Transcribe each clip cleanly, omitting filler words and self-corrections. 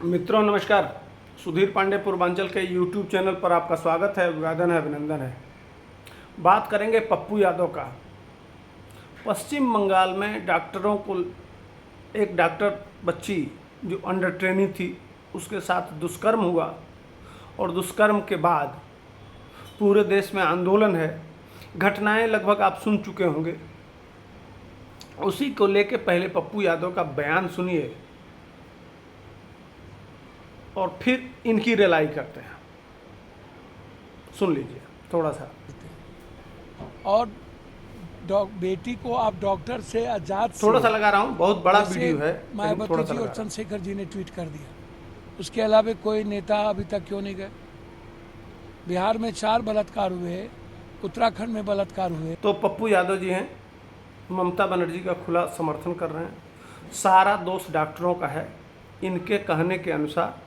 मित्रों नमस्कार। सुधीर पांडे पूर्वांचल के यूट्यूब चैनल पर आपका स्वागत है, अभिवादन है, अभिनंदन है। बात करेंगे पप्पू यादव का। पश्चिम बंगाल में डॉक्टरों को एक डॉक्टर बच्ची जो अंडर ट्रेनिंग थी उसके साथ दुष्कर्म हुआ और दुष्कर्म के बाद पूरे देश में आंदोलन है। घटनाएं लगभग आप सुन चुके होंगे। उसी को लेके पहले पप्पू यादव का बयान सुनिए और फिर इनकी रिलाई करते हैं। सुन लीजिए थोड़ा सा। और बेटी को आप डॉक्टर से आजाद थोड़ा सा लगा रहा हूँ, बहुत बड़ा जैसे वीडियो है, लेकिन थोड़ा मायावती सा जी लगा और रहा हूँ। चंद्रशेखर जी ने ट्वीट कर दिया। उसके अलावा कोई नेता अभी तक क्यों नहीं गए? बिहार में 4 बलात्कार हुए, उत्तराखंड में बलात्कार हुए। तो पप्पू यादव जी हैं, ममता बनर्जी का खुला समर्थन कर रहे हैं। सारा दोष डॉक्टरों का है। इनके कहने के अनुसार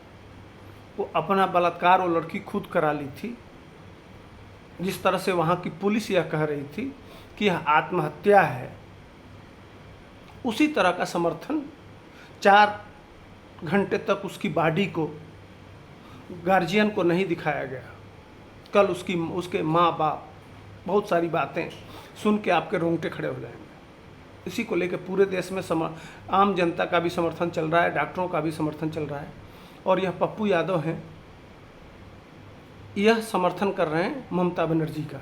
वो अपना बलात्कार वो लड़की खुद करा ली थी। जिस तरह से वहाँ की पुलिस यह कह रही थी कि यह आत्महत्या है, उसी तरह का समर्थन 4 घंटे तक उसकी बॉडी को गार्जियन को नहीं दिखाया गया। कल उसके माँ बाप बहुत सारी बातें सुन के आपके रोंगटे खड़े हो जाएंगे। इसी को लेकर पूरे देश में आम जनता का भी समर्थन चल रहा है, डॉक्टरों का भी समर्थन चल रहा है। और यह पप्पू यादव हैं, यह समर्थन कर रहे हैं ममता बनर्जी का।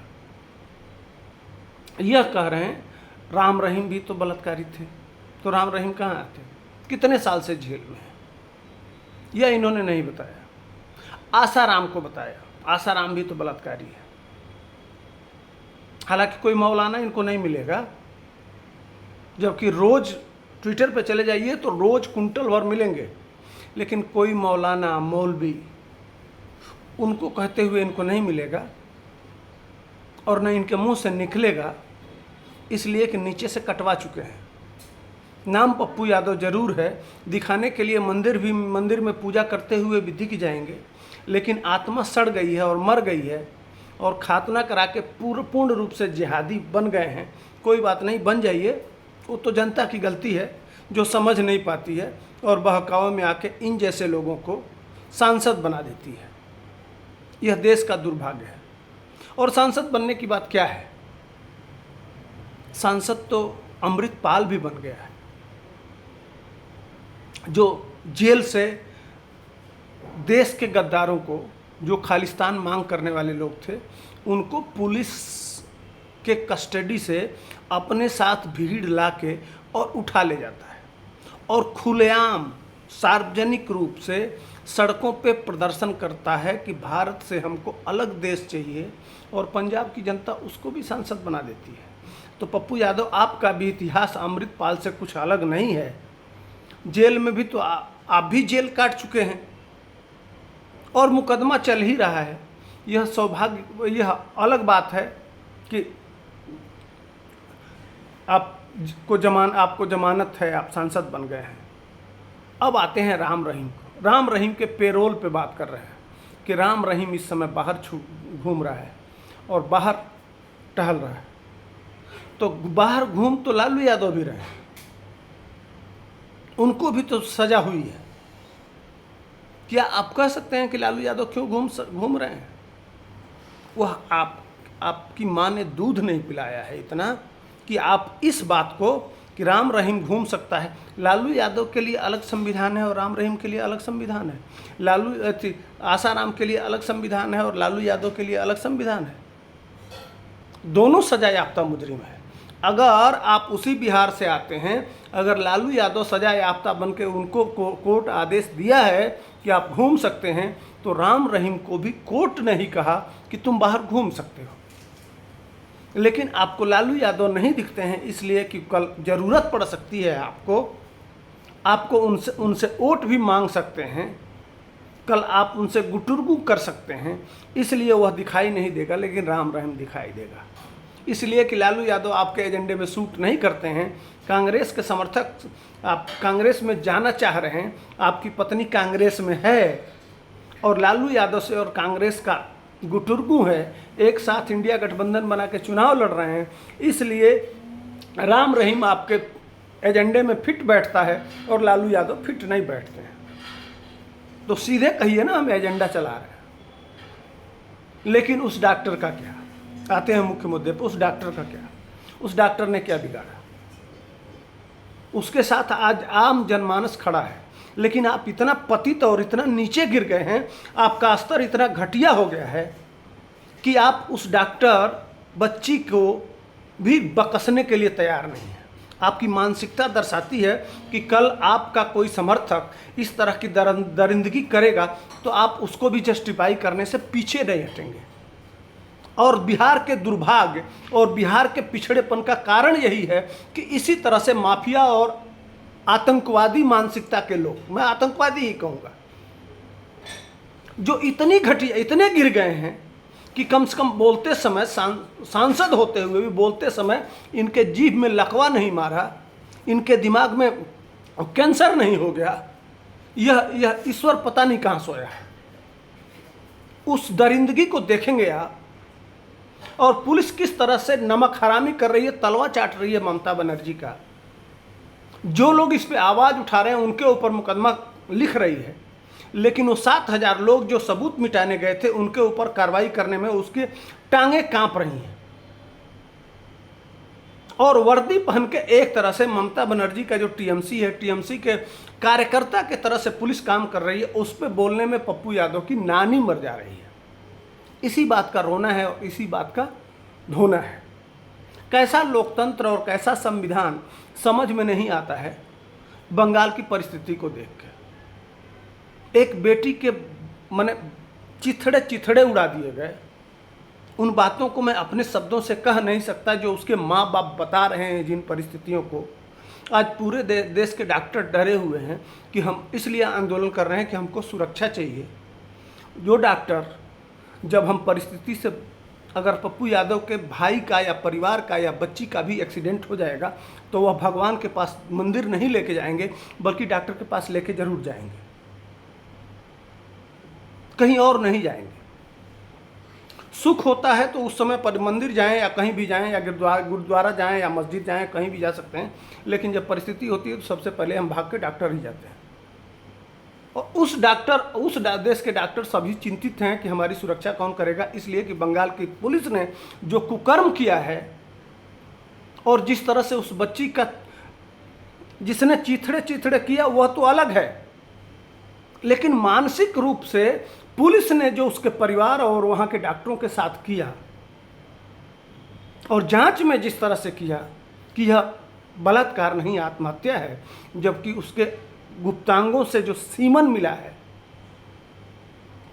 यह कह रहे हैं राम रहीम भी तो बलात्कारी थे, तो राम रहीम कहाँ आते, कितने साल से जेल में है, यह इन्होंने नहीं बताया। आसाराम को बताया। आसाराम भी तो बलात्कारी है। हालांकि कोई मौलाना इनको नहीं मिलेगा, जबकि रोज ट्विटर पे चले जाइए तो रोज कुंटल भर मिलेंगे, लेकिन कोई मौलाना मौलवी उनको कहते हुए इनको नहीं मिलेगा और न इनके मुंह से निकलेगा, इसलिए कि नीचे से कटवा चुके हैं। नाम पप्पू यादव जरूर है, दिखाने के लिए मंदिर में पूजा करते हुए भी दिख जाएंगे, लेकिन आत्मा सड़ गई है और मर गई है और खातना करा के पूर्ण रूप से जिहादी बन गए हैं। कोई बात नहीं, बन जाइए, वो तो जनता की गलती है जो समझ नहीं पाती है और बहकावे में आके इन जैसे लोगों को सांसद बना देती है। यह देश का दुर्भाग्य है। और सांसद बनने की बात क्या है, सांसद तो अमृतपाल भी बन गया है, जो जेल से देश के गद्दारों को, जो खालिस्तान मांग करने वाले लोग थे, उनको पुलिस के कस्टडी से अपने साथ भीड़ ला के और उठा ले जाता है और खुलेआम सार्वजनिक रूप से सड़कों पे प्रदर्शन करता है कि भारत से हमको अलग देश चाहिए, और पंजाब की जनता उसको भी सांसद बना देती है। तो पप्पू यादव, आपका भी इतिहास अमृतपाल से कुछ अलग नहीं है। जेल में भी तो आप भी जेल काट चुके हैं और मुकदमा चल ही रहा है। यह सौभाग्य, यह अलग बात है कि आपको जमानत है, आप सांसद बन गए हैं। अब आते हैं राम रहीम को। राम रहीम के पेरोल पे बात कर रहे हैं कि राम रहीम इस समय बाहर घूम रहा है और बाहर टहल रहा है। तो बाहर घूम तो लालू यादव भी रहे हैं, उनको भी तो सजा हुई है। क्या आप कह सकते हैं कि लालू यादव क्यों घूम रहे हैं? वह आपकी माँ ने दूध नहीं पिलाया है इतना कि आप इस बात को कि राम रहीम घूम सकता है। लालू यादव के लिए अलग संविधान है और राम रहीम के लिए अलग संविधान है। आसाराम के लिए अलग संविधान है और लालू यादव के लिए अलग संविधान है। दोनों सजा याफ्ता मुजरिम है। अगर आप उसी बिहार से आते हैं, अगर लालू यादव सजा याफ्ता बन के उनको कोर्ट आदेश दिया है कि आप घूम सकते हैं, तो राम रहीम को भी कोर्ट नहीं कहा कि तुम बाहर घूम सकते हो। लेकिन आपको लालू यादव नहीं दिखते हैं, इसलिए कि कल ज़रूरत पड़ सकती है आपको उनसे वोट भी मांग सकते हैं, कल आप उनसे गुटुरगु कर सकते हैं, इसलिए वह दिखाई नहीं देगा, लेकिन राम रहीम दिखाई देगा। इसलिए कि लालू यादव आपके एजेंडे में सूट नहीं करते हैं। कांग्रेस के समर्थक, आप कांग्रेस में जाना चाह रहे हैं, आपकी पत्नी कांग्रेस में है और लालू यादव से और कांग्रेस का गुटुरगु है, एक साथ इंडिया गठबंधन बना के चुनाव लड़ रहे हैं, इसलिए राम रहीम आपके एजेंडे में फिट बैठता है और लालू यादव फिट नहीं बैठते हैं। तो सीधे कहिए ना हम एजेंडा चला रहे हैं। लेकिन उस डॉक्टर का क्या, आते हैं मुख्य मुद्दे पर, उस डॉक्टर का क्या, उस डॉक्टर ने क्या बिगाड़ा? उसके साथ आज आम जनमानस खड़ा है, लेकिन आप इतना पतित और इतना नीचे गिर गए हैं, आपका स्तर इतना घटिया हो गया है कि आप उस डॉक्टर बच्ची को भी बकसने के लिए तैयार नहीं है। आपकी मानसिकता दर्शाती है कि कल आपका कोई समर्थक इस तरह की दरिंदगी करेगा तो आप उसको भी जस्टिफाई करने से पीछे नहीं हटेंगे। और बिहार के दुर्भाग्य और बिहार के पिछड़ेपन का कारण यही है कि इसी तरह से माफिया और आतंकवादी मानसिकता के लोग, मैं आतंकवादी ही कहूँगा, जो इतनी घटिया, इतने गिर गए हैं कि कम से कम बोलते समय, सांसद होते हुए भी बोलते समय इनके जीभ में लकवा नहीं मारा, इनके दिमाग में कैंसर नहीं हो गया। यह ईश्वर पता नहीं कहाँ सोया है। उस दरिंदगी को देखेंगे आप, और पुलिस किस तरह से नमक हरामी कर रही है, तलवा चाट रही है ममता बनर्जी का। जो लोग इस पे आवाज़ उठा रहे हैं उनके ऊपर मुकदमा लिख रही है, लेकिन वो 7,000 लोग जो सबूत मिटाने गए थे उनके ऊपर कार्रवाई करने में उसकी टांगें कांप रही हैं। और वर्दी पहन के एक तरह से ममता बनर्जी का जो टीएमसी है, टीएमसी के कार्यकर्ता के तरह से पुलिस काम कर रही है। उस पर बोलने में पप्पू यादव की नानी मर जा रही है। इसी बात का रोना है और इसी बात का धोना है। कैसा लोकतंत्र और कैसा संविधान समझ में नहीं आता है बंगाल की परिस्थिति को देख के। एक बेटी के माने चिथड़े उड़ा दिए गए। उन बातों को मैं अपने शब्दों से कह नहीं सकता जो उसके माँ बाप बता रहे हैं। जिन परिस्थितियों को आज पूरे देश के डॉक्टर डरे हुए हैं कि हम इसलिए आंदोलन कर रहे हैं कि हमको सुरक्षा चाहिए। जो डॉक्टर, जब हम परिस्थिति से, अगर पप्पू यादव के भाई का या परिवार का या बच्ची का भी एक्सीडेंट हो जाएगा तो वह भगवान के पास मंदिर नहीं लेके जाएंगे, बल्कि डॉक्टर के पास लेके जरूर जाएंगे, कहीं और नहीं जाएंगे। सुख होता है तो उस समय पर मंदिर जाएं या कहीं भी जाएं या गुरुद्वारा जाएं या मस्जिद जाएं, कहीं भी जा सकते हैं। लेकिन जब परिस्थिति होती है तो सबसे पहले हम भाग के डॉक्टर ही जाते हैं। और उस देश के डॉक्टर सभी चिंतित हैं कि हमारी सुरक्षा कौन करेगा, इसलिए कि बंगाल की पुलिस ने जो कुकर्म किया है और जिस तरह से उस बच्ची का, जिसने चिथड़े किया वह तो अलग है, लेकिन मानसिक रूप से पुलिस ने जो उसके परिवार और वहाँ के डॉक्टरों के साथ किया और जांच में जिस तरह से किया कि यह बलात्कार नहीं आत्महत्या है, जबकि उसके गुप्तांगों से जो सीमन मिला है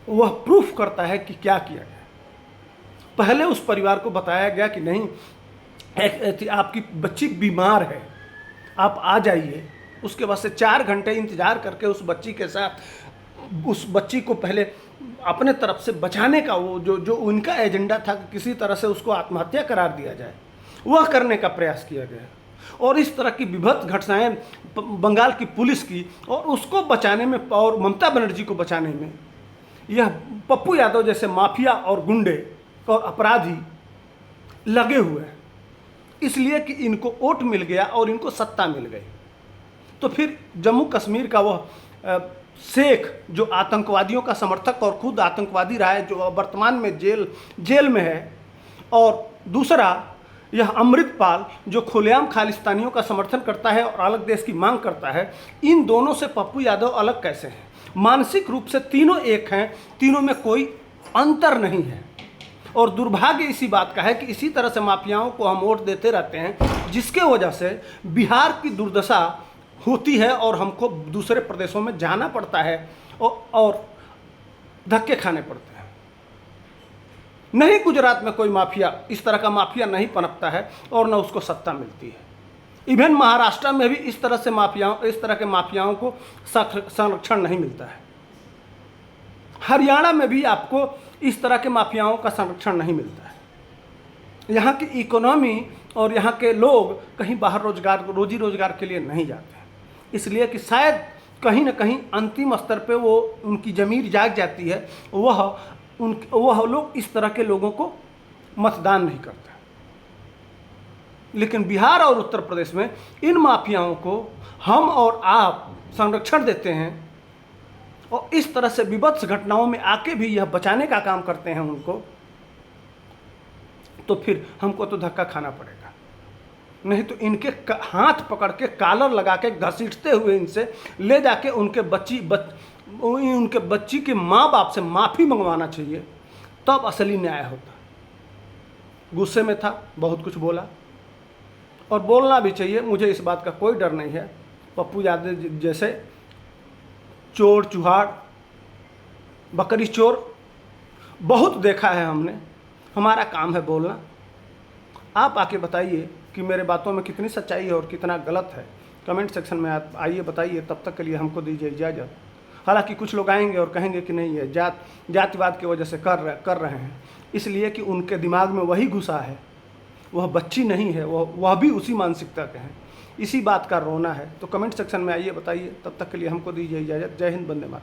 वह प्रूफ करता है कि क्या किया गया। पहले उस परिवार को बताया गया कि नहीं, आपकी बच्ची बीमार है, आप आ जाइए। उसके बाद से 4 घंटे इंतजार करके उस बच्ची के साथ, उस बच्ची को पहले अपने तरफ से बचाने का वो जो उनका एजेंडा था कि किसी तरह से उसको आत्महत्या करार दिया जाए, वह करने का प्रयास किया गया। और इस तरह की विभत्स घटनाएं बंगाल की पुलिस की, और उसको बचाने में और ममता बनर्जी को बचाने में यह पप्पू यादव जैसे माफिया और गुंडे और अपराधी लगे हुए हैं, इसलिए कि इनको वोट मिल गया और इनको सत्ता मिल गई। तो फिर जम्मू कश्मीर का वह शेख जो आतंकवादियों का समर्थक और खुद आतंकवादी रहा है, जो वर्तमान में जेल में है, और दूसरा यह अमृतपाल जो खुलेआम खालिस्तानियों का समर्थन करता है और अलग देश की मांग करता है। इन दोनों से पप्पू यादव अलग कैसे हैं? मानसिक रूप से तीनों एक हैं, तीनों में कोई अंतर नहीं है। और दुर्भाग्य इसी बात का है कि इसी तरह से माफियाओं को हम वोट देते रहते हैं, जिसके वजह से बिहार की दुर्दशा होती है और हमको दूसरे प्रदेशों में जाना पड़ता है और धक्के खाने पड़ते हैं। नहीं, गुजरात में कोई माफिया, इस तरह का माफिया नहीं पनपता है और न उसको सत्ता मिलती है। इवन महाराष्ट्र में भी इस तरह के माफियाओं को संरक्षण नहीं मिलता है। हरियाणा में भी आपको इस तरह के माफियाओं का संरक्षण नहीं मिलता है। यहाँ की इकोनॉमी और यहाँ के लोग कहीं बाहर रोजी रोजगार के लिए नहीं जाते हैं, इसलिए कि शायद कहीं ना कहीं अंतिम स्तर पे वो उनकी ज़मीर जाग जाती है, वह लोग इस तरह के लोगों को मतदान नहीं करते। लेकिन बिहार और उत्तर प्रदेश में इन माफियाओं को हम और आप संरक्षण देते हैं और इस तरह से विभत्स घटनाओं में आके भी यह बचाने का काम करते हैं उनको, तो फिर हमको तो धक्का खाना पड़ेगा। नहीं तो इनके हाथ पकड़ के कॉलर लगा के घसीटते हुए इनसे ले जाके उनके बच्ची के माँ बाप से माफ़ी मंगवाना चाहिए, तब असली न्याय होता। गुस्से में था, बहुत कुछ बोला, और बोलना भी चाहिए, मुझे इस बात का कोई डर नहीं है। पप्पू यादव जैसे चोर चुहाड़ बकरी चोर बहुत देखा है हमने, हमारा काम है बोलना। आप आके बताइए कि मेरे बातों में कितनी सच्चाई है और कितना गलत है, कमेंट सेक्शन में आप आइए बताइए। तब तक के लिए हमको दीजिए इजाज़त। हालांकि कुछ लोग आएंगे और कहेंगे कि नहीं है जातिवाद की वजह से कर रहे हैं, इसलिए कि उनके दिमाग में वही घुसा है, वह बच्ची नहीं है, वह भी उसी मानसिकता के हैं। इसी बात का रोना है। तो कमेंट सेक्शन में आइए बताइए। तब तक के लिए हमको दीजिए इजाज़त। जय हिंद, वंदे मातरम।